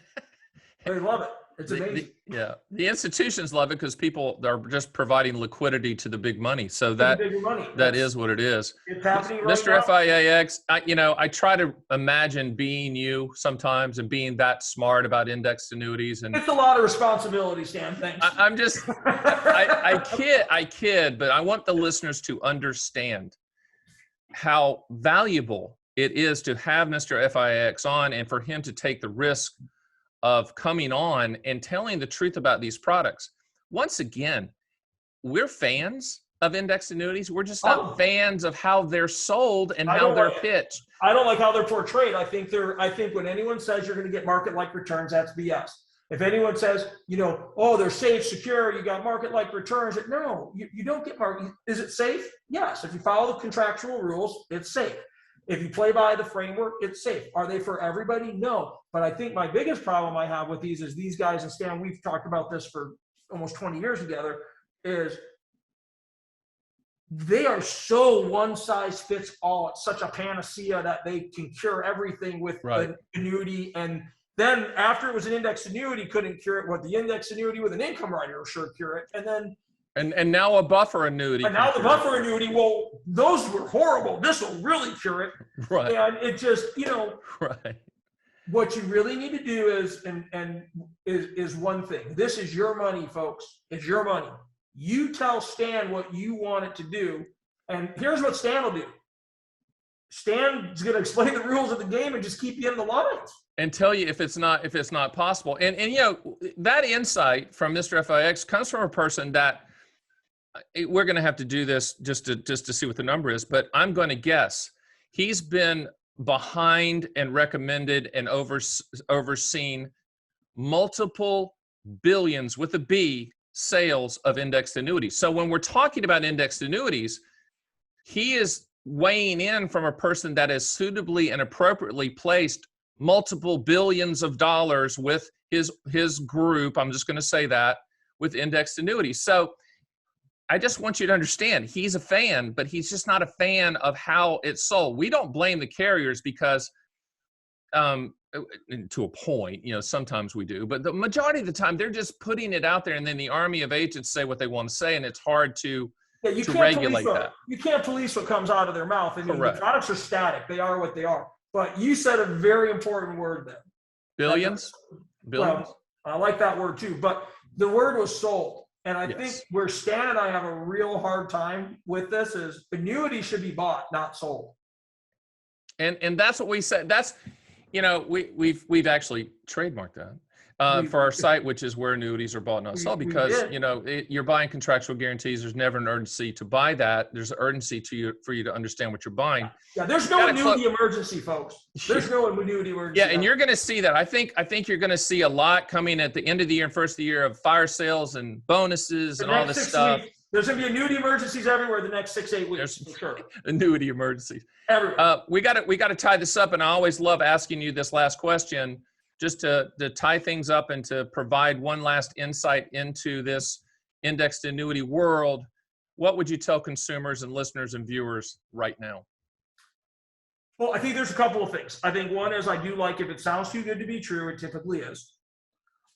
They love it. It's amazing. The institutions love it because people are just providing liquidity to the big money. So that is what it is. It's happening right Mr. now. FIA-X, I try to imagine being you sometimes and being that smart about indexed annuities. And it's a lot of responsibility, Stan. Thanks. I'm just, I kid, but I want the listeners to understand how valuable it is to have Mr. FIA-X on and for him to take the risk of coming on and telling the truth about these products. Once again, we're fans of index annuities. We're just not fans of how they're sold and how they're pitched. I don't like how they're portrayed. I think when anyone says you're going to get market-like returns, that's BS. If anyone says, oh, they're safe, secure, you got market-like returns, no, you don't get market. Is it safe? Yes. If you follow the contractual rules, it's safe. If you play by the framework, it's safe. Are they for everybody? No. But I think my biggest problem I have with these is these guys, and Stan, we've talked about this for almost 20 years together, is they are so one size fits all. It's such a panacea that they can cure everything with an annuity. And then after it was an index annuity, couldn't cure it. What the index annuity with an income rider will sure cure it. And then and now a buffer annuity. And now the buffer annuity, well, those were horrible. This will really cure it. Right. And it just, right. What you really need to do is one thing. This is your money, folks. It's your money. You tell Stan what you want it to do, and here's what Stan will do. Stan's going to explain the rules of the game and just keep you in the lines and tell you if it's not possible. And that insight from Mr. FIA-X comes from a person that we're going to have to do this just to see what the number is. But I'm going to guess he's been behind and recommended and overseen multiple billions with a B sales of indexed annuities. So when we're talking about indexed annuities, he is weighing in from a person that has suitably and appropriately placed multiple billions of dollars with his group. I'm just going to say that with indexed annuities. So I just want you to understand he's a fan, but he's just not a fan of how it's sold. We don't blame the carriers because to a point, sometimes we do, but the majority of the time they're just putting it out there, and then the army of agents say what they want to say, and it's hard to regulate that. You can't police what comes out of their mouth. I mean, the products are static; they are what they are. But you said a very important word there. Billions. Well, I like that word too, but the word was sold, and I think where Stan and I have a real hard time with this is annuity should be bought, not sold. And that's what we said. That's we've actually trademarked that for our site, which is where annuities are bought, not sold, because you're buying contractual guarantees. There's never an urgency to buy that. There's an urgency for you to understand what you're buying. Yeah, there's no annuity emergency, folks. There's no annuity emergency. Yeah, and you're going to see that. I think you're going to see a lot coming at the end of the year and first of the year of fire sales and bonuses and all this stuff. There's going to be annuity emergencies everywhere the next 6-8 weeks. For sure. Annuity emergencies. Everywhere. We got to tie this up, and I always love asking you this last question, just to tie things up and to provide one last insight into this indexed annuity world. What would you tell consumers and listeners and viewers right now? Well, I think there's a couple of things. I think one is I do like, if it sounds too good to be true, it typically is.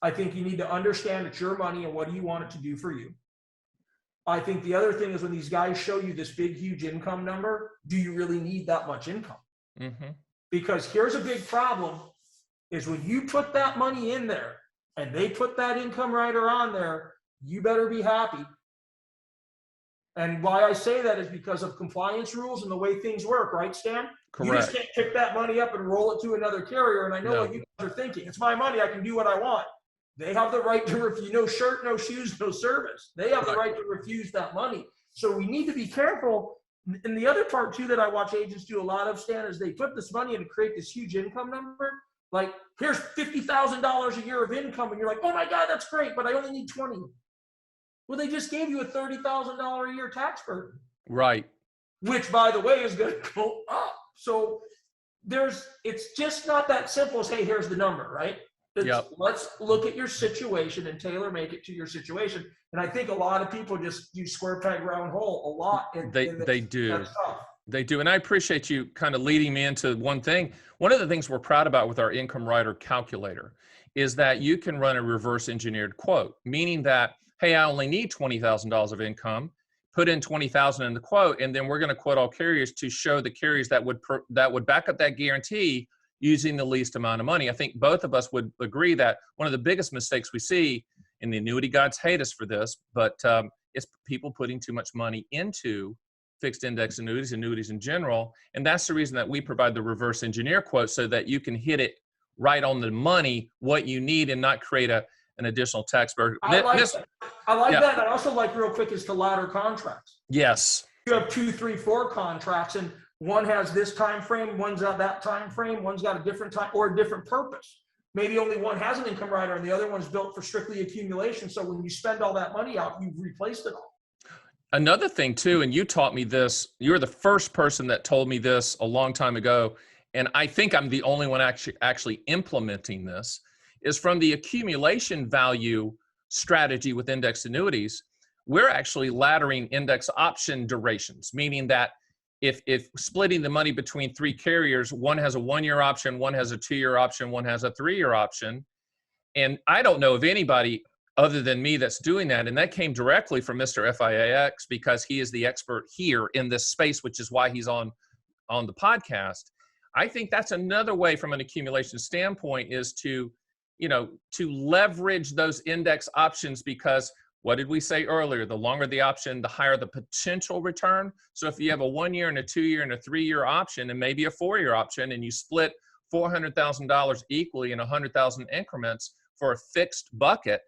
I think you need to understand it's your money and what do you want it to do for you. I think the other thing is when these guys show you this big, huge income number, do you really need that much income? Mm-hmm. Because here's a big problem is when you put that money in there and they put that income rider on there, you better be happy. And why I say that is because of compliance rules and the way things work, right, Stan? Correct. You just can't pick that money up and roll it to another carrier. And I know what you guys are thinking. It's my money. I can do what I want. They have the right to refuse. No shirt, no shoes, no service. They have the right to refuse that money. So we need to be careful. And the other part too that I watch agents do a lot of, Stan, is they put this money in to create this huge income number. Like, here's $50,000 a year of income, and you're like, oh my God, that's great, but I only need 20. Well, they just gave you a $30,000 a year tax burden. Right. Which, by the way, is going to go up. So it's just not that simple as, hey, here's the number, right? Let's look at your situation and tailor make it to your situation. And I think a lot of people just do square peg round hole a lot. They do. They do. And I appreciate you kind of leading me into one thing. One of the things we're proud about with our income rider calculator is that you can run a reverse engineered quote, meaning that, hey, I only need $20,000 of income, put in $20,000 in the quote, and then we're going to quote all carriers to show the carriers that would back up that guarantee using the least amount of money. I think both of us would agree that one of the biggest mistakes we see, and the annuity gods hate us for this, but it's people putting too much money into fixed index annuities in general. And that's the reason that we provide the reverse engineer quote, so that you can hit it right on the money what you need and not create an additional tax burden. I like that. I also like, real quick, is to ladder contracts. Yes. You have 2, 3, 4 contracts, and one has this time frame, one's got that time frame, one's got a different time or a different purpose. Maybe only one has an income rider and the other one's built for strictly accumulation. So when you spend all that money out, you've replaced it all. Another thing too, and you taught me this, you're the first person that told me this a long time ago, and I think I'm the only one actually implementing this, is from the accumulation value strategy with index annuities, we're actually laddering index option durations, meaning that if splitting the money between 3 carriers, one has a 1-year option, one has a 2-year option, one has a 3-year option. And I don't know of anybody other than me that's doing that. And that came directly from Mr. FIA-X, because he is the expert here in this space, which is why he's on the podcast. I think that's another way from an accumulation standpoint, is to leverage those index options, because what did we say earlier? The longer the option, the higher the potential return. So if you have a 1-year and a 2-year and a 3-year option, and maybe a 4-year option, and you split $400,000 equally in 100,000 increments for a fixed bucket,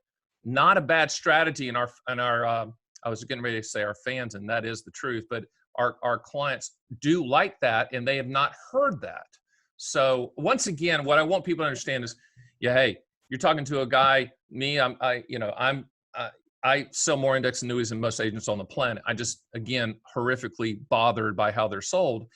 not a bad strategy. And our I was getting ready to say our fans, and that is the truth, but our clients do like that, and they have not heard that. So once again, what I want people to understand is, hey, you're talking to a guy. Me, I sell more index annuities than most agents on the planet. I just, again, horrifically bothered by how they're sold.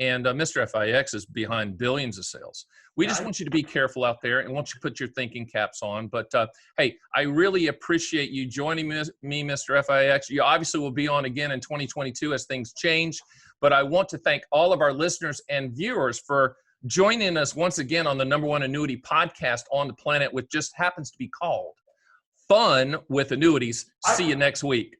And Mr. FIA-X is behind billions of sales. We just want you to be careful out there, and want you to put your thinking caps on. But hey, I really appreciate you joining me, Mr. FIA-X. You obviously will be on again in 2022 as things change. But I want to thank all of our listeners and viewers for joining us once again on the #1 annuity podcast on the planet, which just happens to be called Fun with Annuities. See you next week.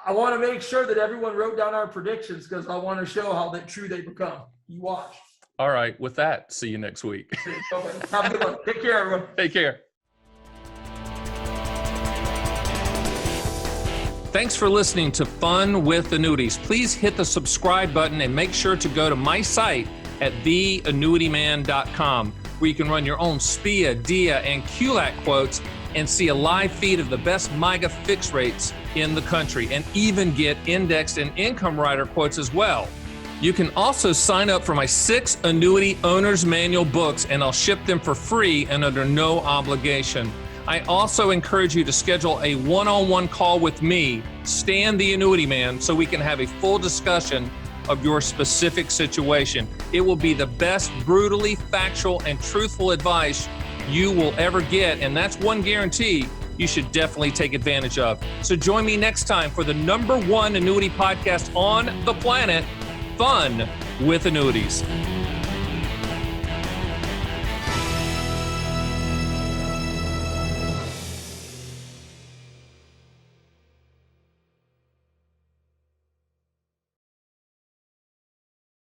I want to make sure that everyone wrote down our predictions, because I want to show how true they become. You watch. All right. With that, see you next week. Okay. Have a good one. Take care, everyone. Take care. Thanks for listening to Fun with Annuities. Please hit the subscribe button and make sure to go to my site at theannuityman.com, where you can run your own SPIA, DIA, and QLAC quotes and see a live feed of the best MYGA fixed rates in the country, and even get indexed and income rider quotes as well. You can also sign up for my 6 annuity owner's manual books, and I'll ship them for free and under no obligation. I also encourage you to schedule a one-on-one call with me, Stan the Annuity Man, so we can have a full discussion of your specific situation. It will be the best brutally factual and truthful advice you will ever get, and that's one guarantee you should definitely take advantage of. So join me next time for the #1 annuity podcast on the planet, Fun with Annuities.